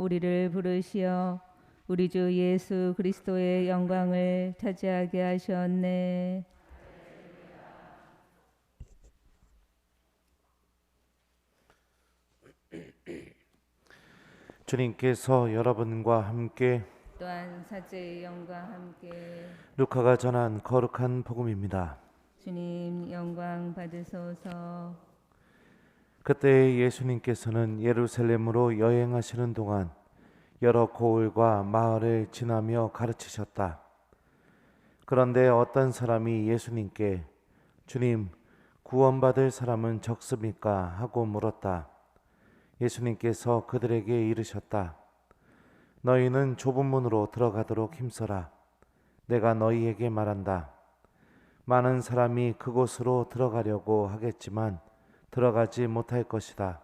우리를 부르시어 우리 주 예수 그리스도의 영광을 차지하게 하셨네. 주님께서 여러분과 함께 또한 사제의 영과 함께 루카가 전한 거룩한 복음입니다. 주님 영광 받으소서. 그때 예수님께서는 예루살렘으로 여행하시는 동안 여러 고을과 마을을 지나며 가르치셨다. 그런데 어떤 사람이 예수님께 주님, 구원받을 사람은 적습니까? 하고 물었다. 예수님께서 그들에게 이르셨다. 너희는 좁은 문으로 들어가도록 힘써라. 내가 너희에게 말한다. 많은 사람이 그곳으로 들어가려고 하겠지만 들어가지 못할 것이다.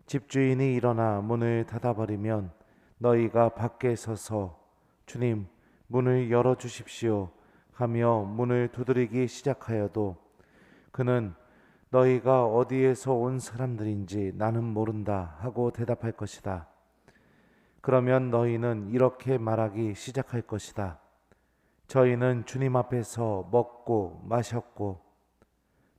집주인이 일어나 문을 닫아버리면 너희가 밖에 서서 주님, 문을 열어주십시오 하며 문을 두드리기 시작하여도 그는 너희가 어디에서 온 사람들인지 나는 모른다 하고 대답할 것이다. 그러면 너희는 이렇게 말하기 시작할 것이다. 저희는 주님 앞에서 먹고 마셨고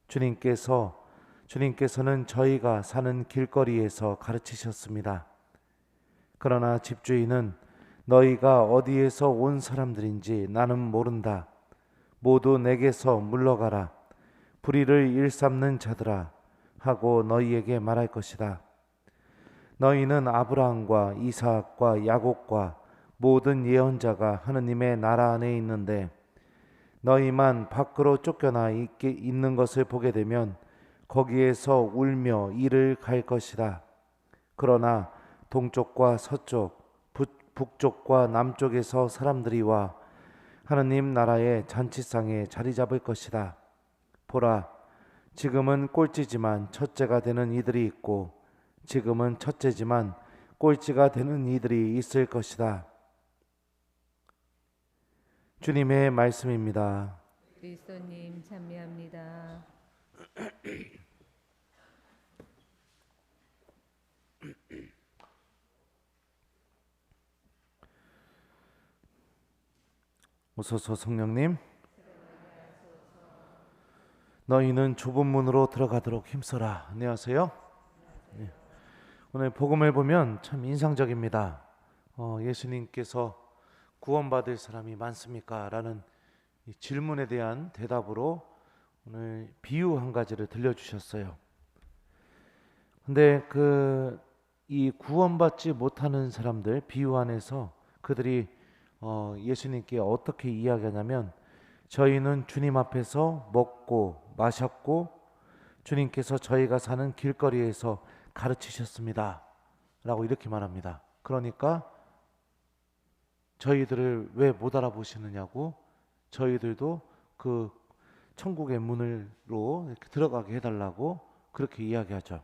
주님께서는 저희가 사는 길거리에서 가르치셨습니다. 그러나 집주인은 너희가 어디에서 온 사람들인지 나는 모른다. 모두 내게서 물러가라. 불의를 일삼는 자들아 하고 너희에게 말할 것이다. 너희는 아브라함과 이삭과 야곱과 모든 예언자가 하느님의 나라 안에 있는데 너희만 밖으로 쫓겨나 있는 것을 보게 되면 거기에서 울며 이를 갈 것이다. 그러나 동쪽과 서쪽, 북쪽과 남쪽에서 사람들이 와 하느님 나라의 잔치상에 자리 잡을 것이다. 보라, 지금은 꼴찌지만 첫째가 되는 이들이 있고 지금은 첫째지만 꼴찌가 되는 이들이 있을 것이다. 주님의 말씀입니다. 그리스도님 찬미합니다. 오소서 성령님, 너희는 좁은 문으로 들어가도록 힘써라. 안녕하세요. 네. 오늘 복음을 보면 참 인상적입니다. 예수님께서 구원받을 사람이 많습니까? 라는 이 질문에 대한 대답으로 오늘 비유 한 가지를 들려주셨어요. 근데 이 구원받지 못하는 사람들 비유 안에서 그들이 예수님께 어떻게 이야기하냐면 저희는 주님 앞에서 먹고 마셨고 주님께서 저희가 사는 길거리에서 가르치셨습니다. 라고 이렇게 말합니다. 그러니까 저희들을 왜 못 알아보시느냐고 저희들도 그 천국의 문으로 이렇게 들어가게 해달라고 그렇게 이야기하죠.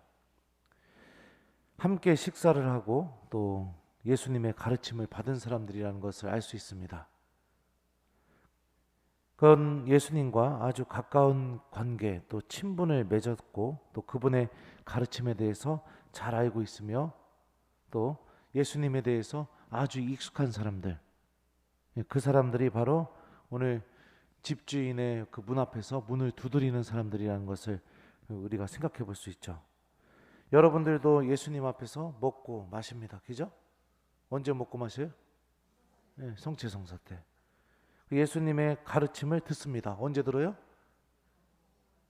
함께 식사를 하고 또 예수님의 가르침을 받은 사람들이라는 것을 알 수 있습니다. 그건 예수님과 아주 가까운 관계 또 친분을 맺었고 또 그분의 가르침에 대해서 잘 알고 있으며 또 예수님에 대해서 아주 익숙한 사람들, 그 사람들이 바로 오늘 집주인의 그 문 앞에서 문을 두드리는 사람들이라는 것을 우리가 생각해 볼 수 있죠. 여러분들도 예수님 앞에서 먹고 마십니다. 그죠? 언제 먹고 마셔요? 네, 성취성사 때. 예수님의 가르침을 듣습니다. 언제 들어요?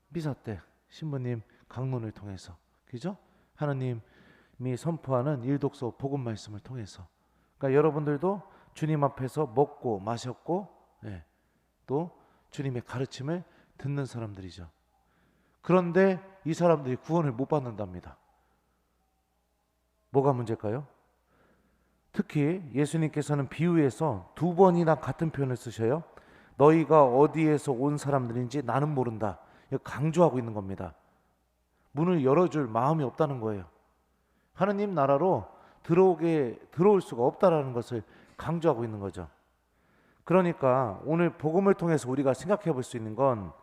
미사 때 신부님 강론을 통해서. 그죠? 하나님이 선포하는 일독서 복음 말씀을 통해서. 그러니까 여러분들도 주님 앞에서 먹고 마셨고 또 주님의 가르침을 듣는 사람들이죠. 그런데 이 사람들이 구원을 못 받는답니다. 뭐가 문제일까요? 특히 예수님께서는 비유에서 2번이나 같은 표현을 쓰셔요. 너희가 어디에서 온 사람들인지 나는 모른다. 강조하고 있는 겁니다. 문을 열어줄 마음이 없다는 거예요. 하느님 나라로 들어올 수가 없다라는 것을 강조하고 있는 거죠. 그러니까 오늘 복음을 통해서 우리가 생각해 볼 수 있는 건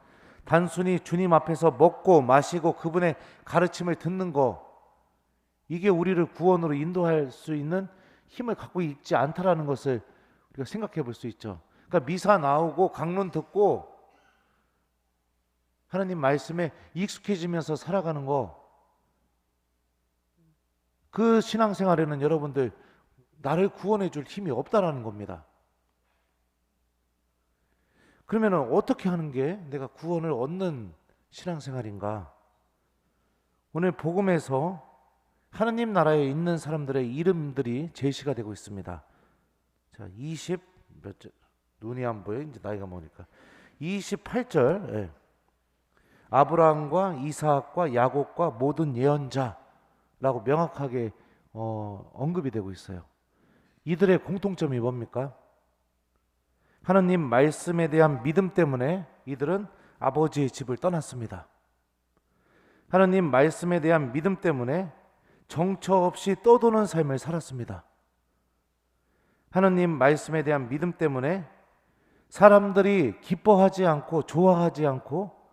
단순히 주님 앞에서 먹고 마시고 그분의 가르침을 듣는 거 이게 우리를 구원으로 인도할 수 있는 힘을 갖고 있지 않다라는 것을 우리가 생각해 볼 수 있죠. 그러니까 미사 나오고 강론 듣고 하나님 말씀에 익숙해지면서 살아가는 거, 그 신앙생활에는 여러분들 나를 구원해 줄 힘이 없다라는 겁니다. 그러면 어떻게 하는 게 내가 구원을 얻는 신앙생활인가? 오늘 복음에서 하느님 나라에 있는 사람들의 이름들이 제시가 되고 있습니다. 자, 20 몇 절, 눈이 안 보여 이제 나이가 먹으니까 28절. 예. 아브라함과 이삭과 야곱과 모든 예언자라고 명확하게 언급이 되고 있어요. 이들의 공통점이 뭡니까? 하느님 말씀에 대한 믿음 때문에 이들은 아버지의 집을 떠났습니다. 하느님 말씀에 대한 믿음 때문에 정처 없이 떠도는 삶을 살았습니다. 하느님 말씀에 대한 믿음 때문에 사람들이 기뻐하지 않고 좋아하지 않고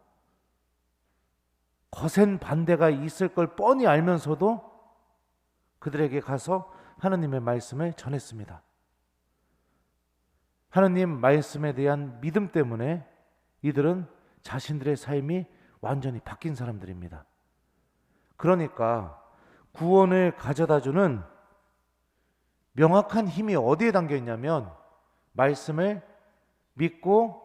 거센 반대가 있을 걸 뻔히 알면서도 그들에게 가서 하느님의 말씀을 전했습니다. 하느님 말씀에 대한 믿음 때문에 이들은 자신들의 삶이 완전히 바뀐 사람들입니다. 그러니까 구원을 가져다주는 명확한 힘이 어디에 담겨 있냐면 말씀을 믿고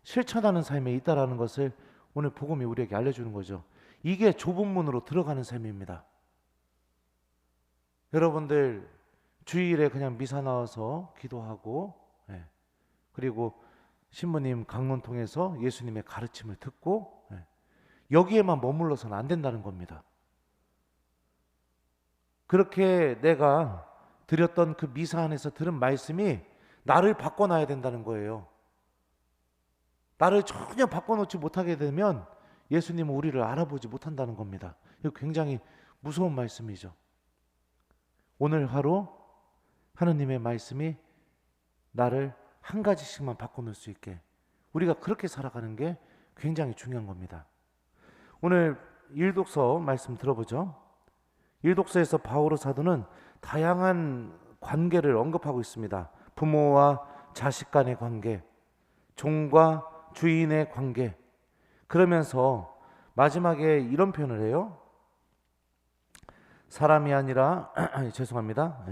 실천하는 삶에 있다라는 것을 오늘 복음이 우리에게 알려주는 거죠. 이게 좁은 문으로 들어가는 삶입니다. 여러분들 주일에 그냥 미사 나와서 기도하고 그리고 신부님 강론 통해서 예수님의 가르침을 듣고 여기에만 머물러서는 안 된다는 겁니다. 그렇게 내가 드렸던 그 미사 안에서 들은 말씀이 나를 바꿔놔야 된다는 거예요. 나를 전혀 바꿔놓지 못하게 되면 예수님은 우리를 알아보지 못한다는 겁니다. 이거 굉장히 무서운 말씀이죠. 오늘 하루 하느님의 말씀이 나를 한 가지씩만 바꿔놓을 수 있게 우리가 그렇게 살아가는 게 굉장히 중요한 겁니다. 오늘 일독서 말씀 들어보죠. 일독서에서 바오로 사도는 다양한 관계를 언급하고 있습니다. 부모와 자식 간의 관계, 종과 주인의 관계. 그러면서 마지막에 이런 표현을 해요. 사람이 아니라 죄송합니다.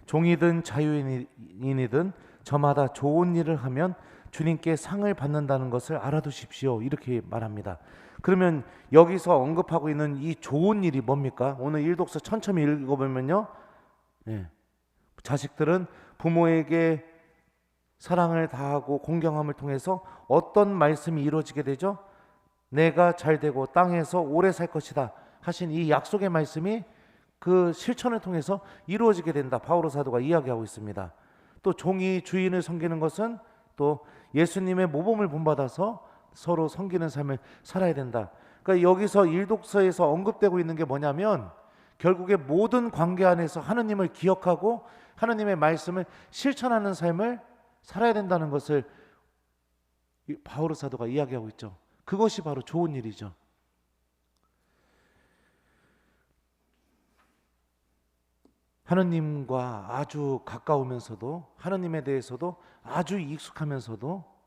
종이든 자유인이든 저마다 좋은 일을 하면 주님께 상을 받는다는 것을 알아두십시오. 이렇게 말합니다. 그러면 여기서 언급하고 있는 이 좋은 일이 뭡니까? 오늘 일독서 천천히 읽어보면요. 자식들은 부모에게 사랑을 다하고 공경함을 통해서 어떤 말씀이 이루어지게 되죠? 내가 잘되고 땅에서 오래 살 것이다 하신 이 약속의 말씀이 그 실천을 통해서 이루어지게 된다. 바오로 사도가 이야기하고 있습니다. 또 종이 주인을 섬기는 것은 또 예수님의 모범을 본받아서 서로 섬기는 삶을 살아야 된다. 그러니까 여기서 일독서에서 언급되고 있는 게 뭐냐면 결국에 모든 관계 안에서 하느님을 기억하고 하느님의 말씀을 실천하는 삶을 살아야 된다는 것을 바오로 사도가 이야기하고 있죠. 그것이 바로 좋은 일이죠. 하느님과 아주 가까우면서도 하느님에 대해서도 아주 익숙하면서도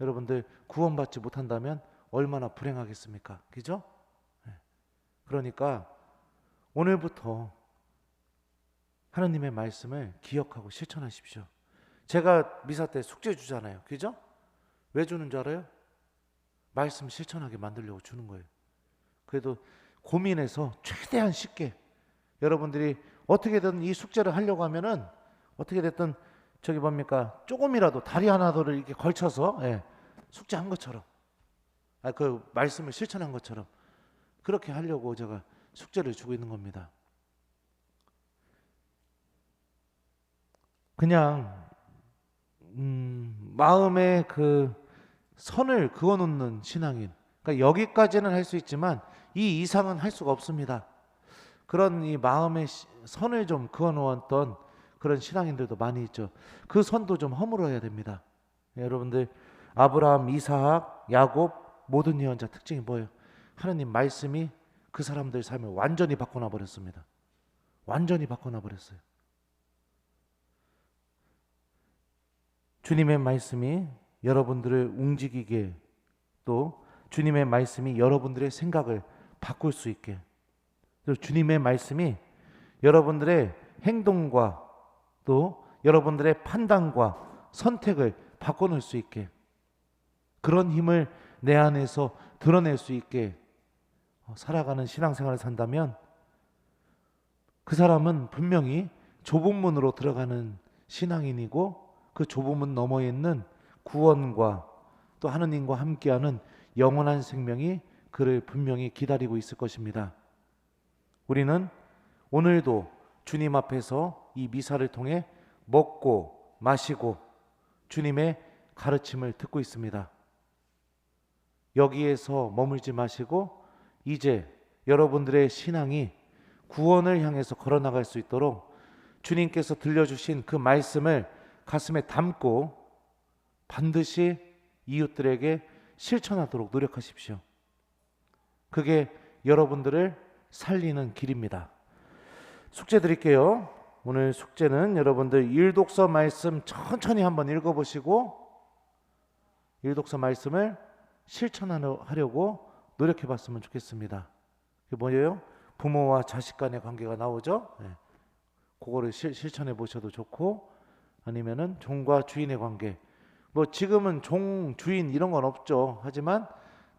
여러분들 구원받지 못한다면 얼마나 불행하겠습니까? 그죠? 그러니까 오늘부터 하느님의 말씀을 기억하고 실천하십시오. 제가 미사 때 숙제 주잖아요. 그죠? 왜 주는 줄 알아요? 말씀 실천하게 만들려고 주는 거예요. 그래도 고민해서 최대한 쉽게 여러분들이 어떻게든 이 숙제를 하려고 하면은 어떻게 됐든 저기 뭡니까 조금이라도 다리 하나를 이렇게 걸쳐서 숙제한 것처럼 그 말씀을 실천한 것처럼 그렇게 하려고 제가 숙제를 주고 있는 겁니다. 그냥 마음에 그 선을 그어놓는 신앙인, 그러니까 여기까지는 할 수 있지만 이 이상은 할 수가 없습니다. 그런 이 마음의 선을 좀 그어놓았던 그런 신앙인들도 많이 있죠. 그 선도 좀 허물어야 됩니다. 여러분들 아브라함, 이삭, 야곱 모든 예언자 특징이 뭐예요? 하나님 말씀이 그 사람들 삶을 완전히 바꿔놔 버렸습니다. 완전히 바꿔놔 버렸어요. 주님의 말씀이 여러분들을 움직이게, 또 주님의 말씀이 여러분들의 생각을 바꿀 수 있게, 또 주님의 말씀이 여러분들의 행동과 또 여러분들의 판단과 선택을 바꿔놓을 수 있게, 그런 힘을 내 안에서 드러낼 수 있게 살아가는 신앙생활을 산다면 그 사람은 분명히 좁은 문으로 들어가는 신앙인이고, 그 좁은 문 너머에 있는 구원과 또 하느님과 함께하는 영원한 생명이 그를 분명히 기다리고 있을 것입니다. 우리는 오늘도 주님 앞에서 이 미사를 통해 먹고 마시고 주님의 가르침을 듣고 있습니다. 여기에서 머물지 마시고 이제 여러분들의 신앙이 구원을 향해서 걸어나갈 수 있도록 주님께서 들려주신 그 말씀을 가슴에 담고 반드시 이웃들에게 실천하도록 노력하십시오. 그게 여러분들을 살리는 길입니다. 숙제 드릴게요. 오늘 숙제는 여러분들 일독서 말씀 천천히 한번 읽어보시고 일독서 말씀을 실천하려고 노력해봤으면 좋겠습니다. 그게 뭐예요? 부모와 자식 간의 관계가 나오죠. 네. 그거를 실천해 보셔도 좋고, 아니면은 종과 주인의 관계, 뭐 지금은 종, 주인 이런 건 없죠. 하지만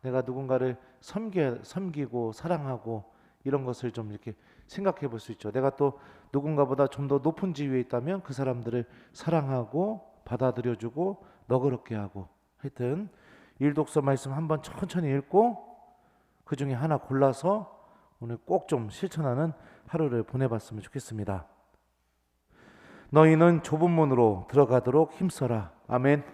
내가 누군가를 섬기고 사랑하고 이런 것을 좀 이렇게 생각해 볼 수 있죠. 내가 또 누군가보다 좀 더 높은 지위에 있다면 그 사람들을 사랑하고 받아들여주고 너그럽게 하고, 하여튼 일독서 말씀 한번 천천히 읽고 그 중에 하나 골라서 오늘 꼭 좀 실천하는 하루를 보내봤으면 좋겠습니다. 너희는 좁은 문으로 들어가도록 힘써라. 아멘.